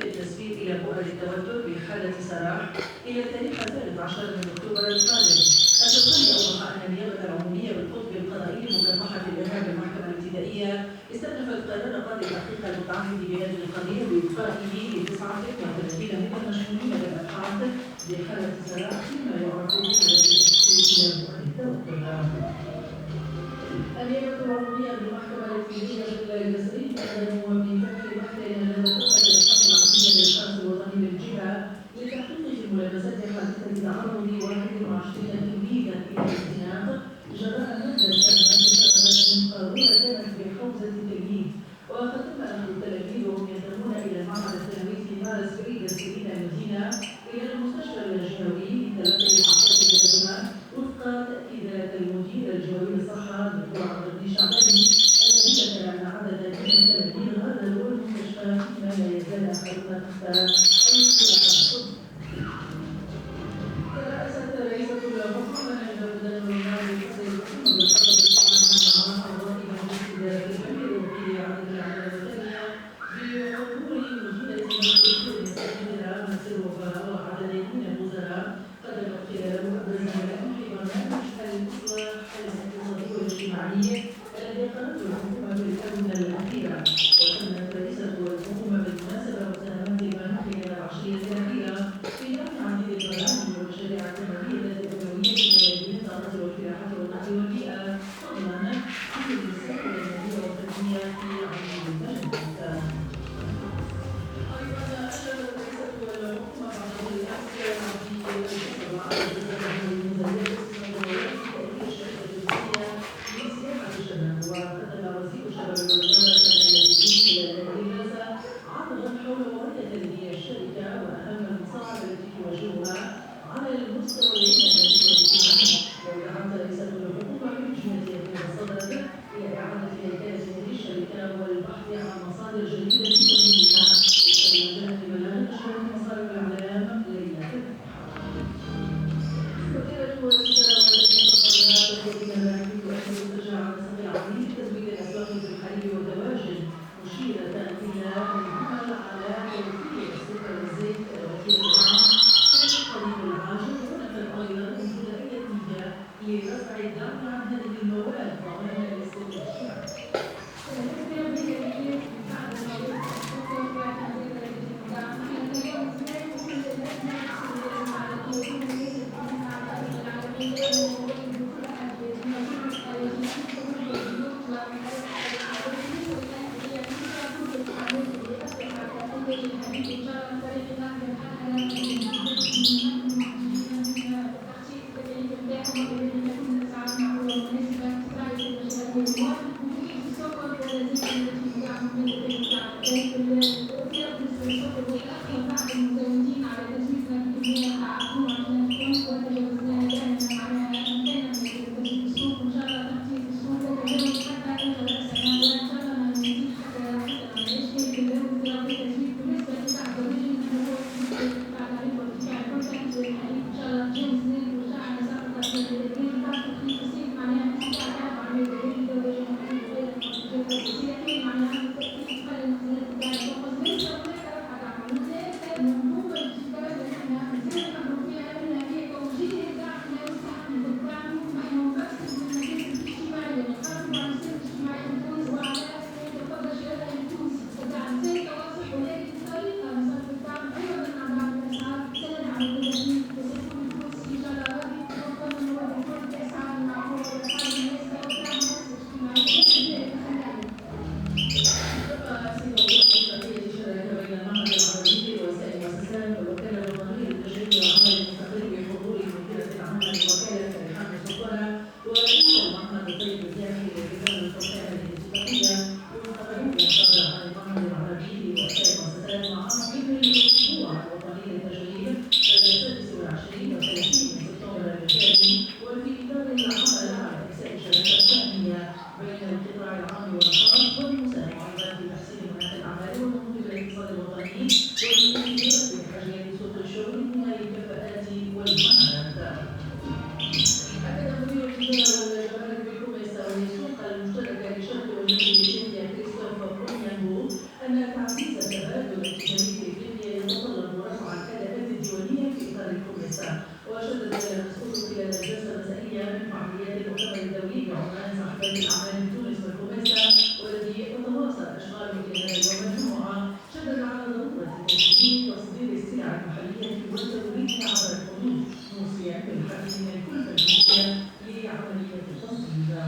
في التسفير إلى بؤر التوتر بحالة سراح إلى التاريخ 13 من أكتوبر القادم. التقاضي أوضح أن النيابة العمومية بالقطب القضائي لمكافحة الإرهاب المحكمة الابتدائية استأنفت قرار قاضي التحقيق المتعهد بهذه القضية بإبقائه ل 39 من المشمولين بالأبحاث بحالة سراح فيما يعرف بحالة التسفير إلى بؤر التوتر. النيابة العمومية بالمحكمة الابتدائية بالجزائر تقدم بفتح بحث لدى فرقة الأبحاث العقلية للحرس الوطني بالجهة للتحقيق في ملابسات حادثة تعرض 21 تلميذا إلى الاختناق جراء مادة تسربت من قارورة كانت بحوزة التلميذ، وقد تم أخذ التلاميذ وهم ينتمون إلى المعهد الثانوي في مارس بعيد السيرين المدينة إلى المستشفى الجهوي لتلقي الإسعافات اللازمة وفق تأكيدات المدير الجهوي للصحة الدكتور عبد الغني شعباني الذي ذكر أن عددا من التلاميذ غادروا المستشفى فيما لا يزال آخرون تحت الترحم. ترأست رئيسة الحكومة نجمة بدر النار بحسب الحكومة بالخطب الإسلامي مع أعضاء مجلس إدارة الأمير وفي عدد الأعمال الثانية بحضور وجودة مكتوب سيدنا مصر وفاء وعدد من الوزراء قدم خلاله أبرز ملامح برنامج الإصلاح الاقتصادي والاجتماعي الذي قررته الحكومة في الآونة الأخيرة. وسمت رئيسة الحكومة بالمناسبة مساهمات المناخ خلال العشرية الأخيرة في دعم عديد البرامج والمشاريع التنموية ذات أولوية في ميادين الطاقة والفلاحة والنقل والبيئة فضلا عن النساء والنبيع والتنمية في عديد المجالات. أيضا أشارت رئيسة الحكومة بعد الأمس في مع الميزانية الاستثمارية في تأهيل الشركة التونسية لسياحة الشباب. وقدم وزير الشباب والرياضة كمال الدين خلال هذه الجلسة عرضا حول وضعية تنمية الشركة وأهم المصاعب التي تواجهها على المستويين المالي والاجتماعي. ودعت رئيسة الحكومة بلجنة صدرت إلى إعادة هيكلة هذه الشركة والبحث عن مصادر جديدة لتمويلها وفق مجال بلاغ نشرة مصادر الإعلام ليلة وزيرة التجارة والتنمية الصادرات وزيرة الباحث تؤكد التشجيع على النسق العالمي لتزويد الأسواق في الحليب والدواجن، مشيرة إلى العمل على توفير السكر والزيت وكيل الطعام في القريب العاجل، ونفت أيضا وجود أي نية لرفع الدعم عن هذه المواد ضمن الاستثمار الشعبي. أن تعزيز تبادل التجاري في الخامسة. وشدد الخصوص خلال الجلسة المسائية من فعاليات المؤتمر الدولي بعنوان صاحبات الأعمال في تونس والخماسة والذي تتواصل أشغاله إلى هذا اليوم الجمعة، شدد على ضرورة تسهيل تصدير السلع المحلية وتوريدها عبر الحدود، موصيا بالحد من الكلفة الجدية لعملية التصدير.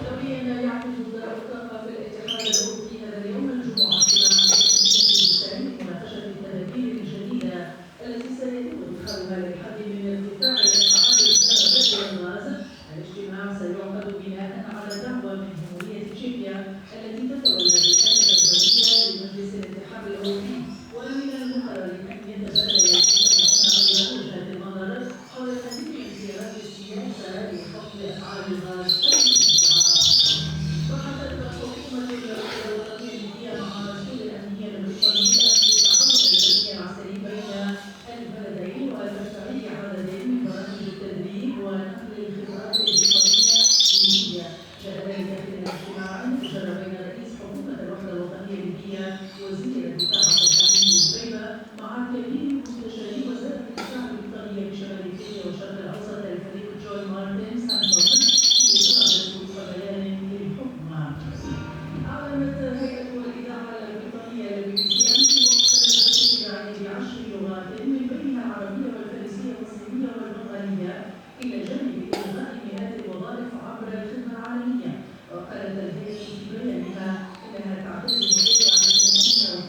دوليا يعقد وزراء الطاقة في الاتحاد الأوروبي هذا اليوم الجمعة اجتماعا رسميا لمناقشة التدابير الجديدة التي سيتم اتخاذها للحد من ارتفاع أسعار السندات والغاز. الاجتماع سيعقد بناء على دعوة من جمهورية تشيكيا التي تتولى الرئاسة الدولية لمجلس الاتحاد الأوروبي، ومن المقرر أن يتبادل المتفقون وجهات النظر حول تنفيذ اختيارات السياسة لخفض أسعار الغاز المرتفعة. وحددت حكومة الوطنية الليبية مع مسؤول الأمنية الوطنية تعرض للتنمية العسكري بين البلدين وتشتغل عدد من برامج التدريب ونقل الخبرات الوطنية الليبية. جاء ذلك خلال اجتماع انتشر بين رئيس حكومة الوحدة الوطنية الليبية وزير الدفاع عبد الحميد الزبيبة مع كبير مستشاري وزارة الدفاع البريطانية بشمال افريقيا والشرق الاوسط الفريق جون مارتن سانتوس في اطار بيان للحكومة. أعلنت هيئة الإذاعة البريطانية BBC أمس مختلفة إذاعية ب10 لغات من بينها العربية والفارسية والصينية والبنغالية، إلى جانب إلغاء مئات الوظائف عبر الخدمة العالمية. وقالت الهيئة في بيانها إنها تعتزم بضع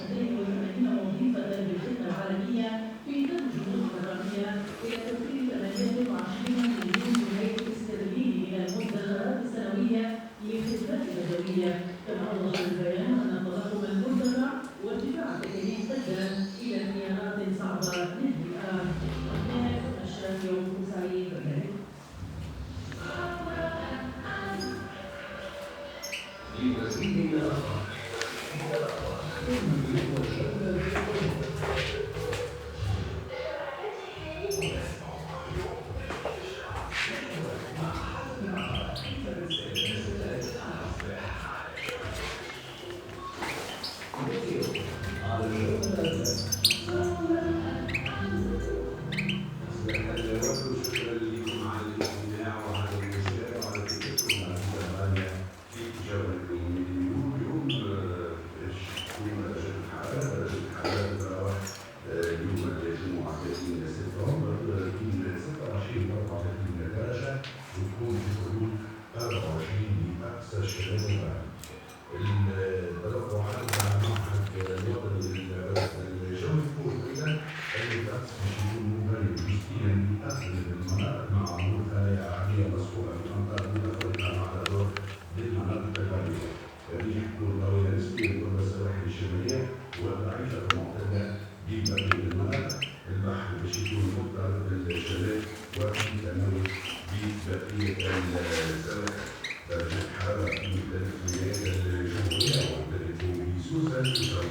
82 وظيفة بالخدمة العالمية في إنتاج الجهود الرقمية إلى توفير 28 مليون جنيه استرليني من المدخرات السنوية لخدمات البدوية. كما أوضح البيان أن التضخم المرتفع وارتفاع التكاليف أدى إلى انهيارات صعبة للبيئة. نهاية نشرة يومكم سعيد. وضعيفة المعتدة بباقي المناطق. البحر باش يكون مرتبط بالشمال وفي تناول ببقية السواحل. درجة الحرارة في مختلف ولايات الجمهورية ومختلف بسوسة 29